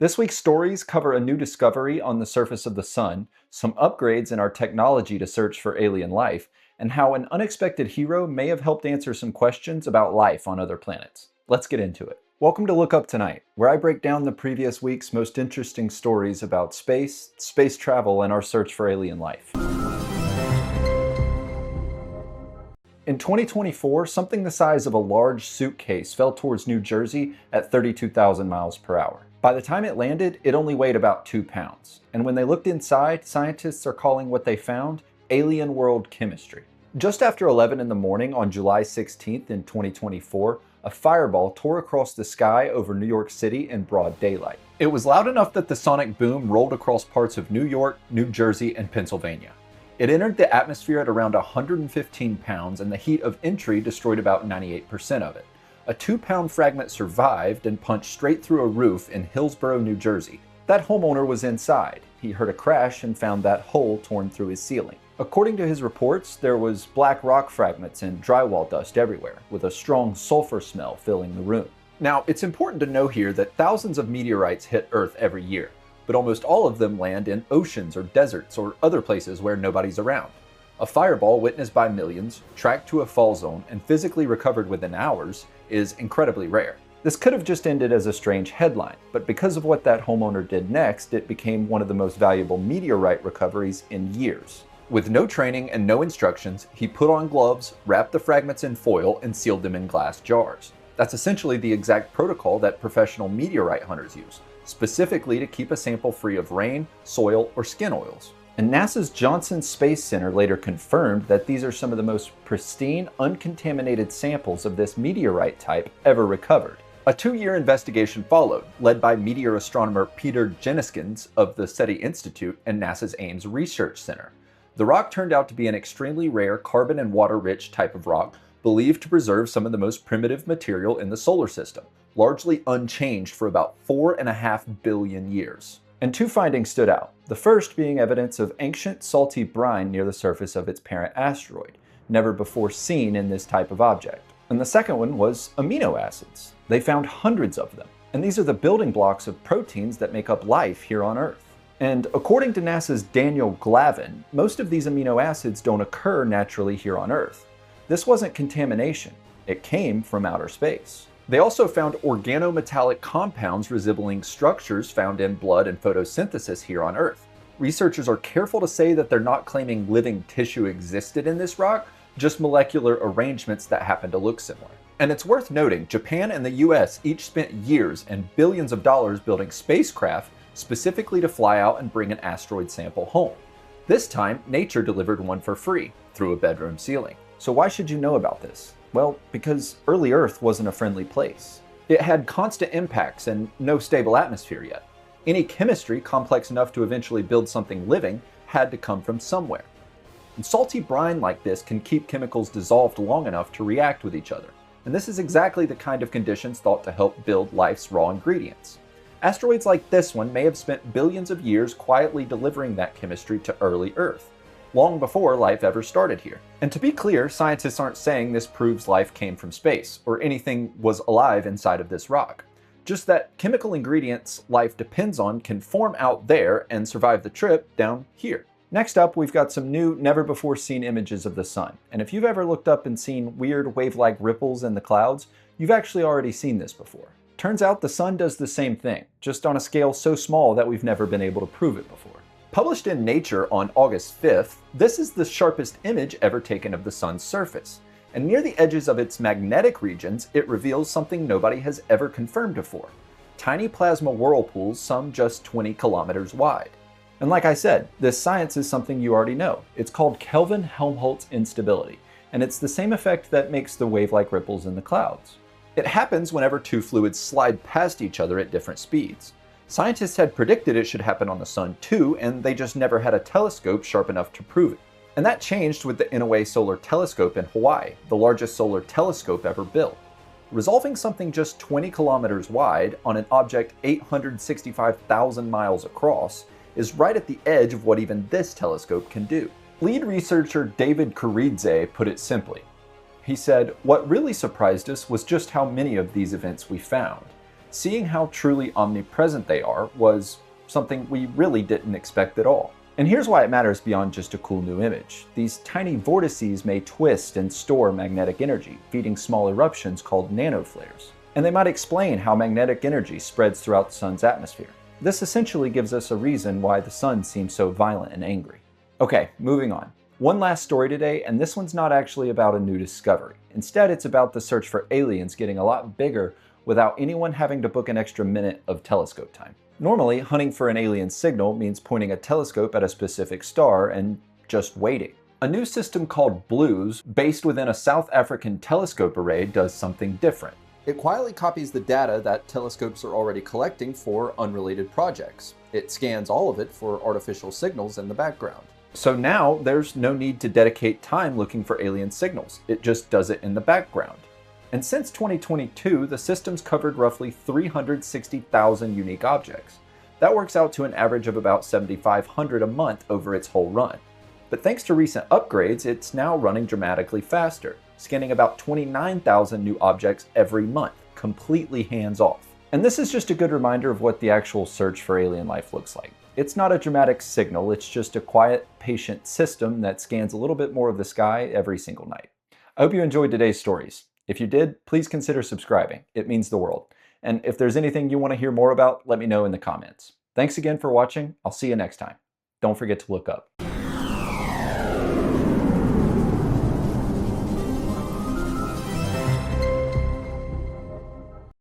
This week's stories cover a new discovery on the surface of the sun, some upgrades in our technology to search for alien life, and how an unexpected hero may have helped answer some questions about life on other planets. Let's get into it. Welcome to Look Up Tonight, where I break down the previous week's most interesting stories about space, space travel, and our search for alien life. In 2024, something the size of a large suitcase fell towards New Jersey at 32,000 miles per hour. By the time it landed, it only weighed about 2 pounds. And when they looked inside, scientists are calling what they found alien world chemistry. Just after 11 in the morning on July 16th in 2024, a fireball tore across the sky over New York City in broad daylight. It was loud enough that the sonic boom rolled across parts of New York, New Jersey, and Pennsylvania. It entered the atmosphere at around 115 pounds, and the heat of entry destroyed about 98% of it. A 2-pound fragment survived and punched straight through a roof in Hillsborough, New Jersey. That homeowner was inside. He heard a crash and found that hole torn through his ceiling. According to his reports, there was black rock fragments and drywall dust everywhere, with a strong sulfur smell filling the room. Now, it's important to know here that thousands of meteorites hit Earth every year, but almost all of them land in oceans or deserts or other places where nobody's around. A fireball witnessed by millions, tracked to a fall zone, and physically recovered within hours is incredibly rare. This could have just ended as a strange headline, but because of what that homeowner did next, it became one of the most valuable meteorite recoveries in years. With no training and no instructions, he put on gloves, wrapped the fragments in foil, and sealed them in glass jars. That's essentially the exact protocol that professional meteorite hunters use, specifically to keep a sample free of rain, soil, or skin oils. And NASA's Johnson Space Center later confirmed that these are some of the most pristine, uncontaminated samples of this meteorite type ever recovered. A 2-year investigation followed, led by meteor astronomer Peter Jeniskins of the SETI Institute and NASA's Ames Research Center. The rock turned out to be an extremely rare carbon and water-rich type of rock, believed to preserve some of the most primitive material in the solar system, largely unchanged for about 4.5 billion years. And 2 findings stood out, the first being evidence of ancient salty brine near the surface of its parent asteroid, never before seen in this type of object. And the second one was amino acids. They found hundreds of them, and these are the building blocks of proteins that make up life here on Earth. And according to NASA's Daniel Glavin, most of these amino acids don't occur naturally here on Earth. This wasn't contamination, it came from outer space. They also found organometallic compounds resembling structures found in blood and photosynthesis here on Earth. Researchers are careful to say that they're not claiming living tissue existed in this rock, just molecular arrangements that happen to look similar. And it's worth noting, Japan and the US each spent years and billions of dollars building spacecraft specifically to fly out and bring an asteroid sample home. This time, nature delivered one for free, through a bedroom ceiling. So why should you know about this? Well, because early Earth wasn't a friendly place. It had constant impacts and no stable atmosphere yet. Any chemistry complex enough to eventually build something living had to come from somewhere. And salty brine like this can keep chemicals dissolved long enough to react with each other. And this is exactly the kind of conditions thought to help build life's raw ingredients. Asteroids like this one may have spent billions of years quietly delivering that chemistry to early Earth, long before life ever started here. And to be clear, scientists aren't saying this proves life came from space, or anything was alive inside of this rock. Just that chemical ingredients life depends on can form out there and survive the trip down here. Next up, we've got some new, never-before-seen images of the sun. And if you've ever looked up and seen weird wave-like ripples in the clouds, you've actually already seen this before. Turns out the sun does the same thing, just on a scale so small that we've never been able to prove it before. Published in Nature on August 5th, this is the sharpest image ever taken of the sun's surface. And near the edges of its magnetic regions, it reveals something nobody has ever confirmed before. Tiny plasma whirlpools, some just 20 kilometers wide. And like I said, this science is something you already know. It's called Kelvin-Helmholtz instability, and it's the same effect that makes the wave-like ripples in the clouds. It happens whenever 2 fluids slide past each other at different speeds. Scientists had predicted it should happen on the sun too, and they just never had a telescope sharp enough to prove it. And that changed with the Inouye Solar Telescope in Hawaii, the largest solar telescope ever built. Resolving something just 20 kilometers wide on an object 865,000 miles across is right at the edge of what even this telescope can do. Lead researcher David Kuridze put it simply. He said, "What really surprised us was just how many of these events we found. Seeing how truly omnipresent they are was something we really didn't expect at all. And here's why it matters beyond just a cool new image. These tiny vortices may twist and store magnetic energy, feeding small eruptions called nanoflares. And they might explain how magnetic energy spreads throughout the sun's atmosphere. This essentially gives us a reason why the sun seems so violent and angry. Okay, moving on. One last story today, and this one's not actually about a new discovery. Instead, it's about the search for aliens getting a lot bigger without anyone having to book an extra minute of telescope time. Normally, hunting for an alien signal means pointing a telescope at a specific star and just waiting. A new system called BLUES, based within a South African telescope array, does something different. It quietly copies the data that telescopes are already collecting for unrelated projects. It scans all of it for artificial signals in the background. So now there's no need to dedicate time looking for alien signals. It just does it in the background. And since 2022, the system's covered roughly 360,000 unique objects. That works out to an average of about 7,500 a month over its whole run. But thanks to recent upgrades, it's now running dramatically faster, scanning about 29,000 new objects every month, completely hands-off. And this is just a good reminder of what the actual search for alien life looks like. It's not a dramatic signal, it's just a quiet, patient system that scans a little bit more of the sky every single night. I hope you enjoyed today's stories. If you did, please consider subscribing. It means the world. And if there's anything you want to hear more about, let me know in the comments. Thanks again for watching. I'll see you next time. Don't forget to look up.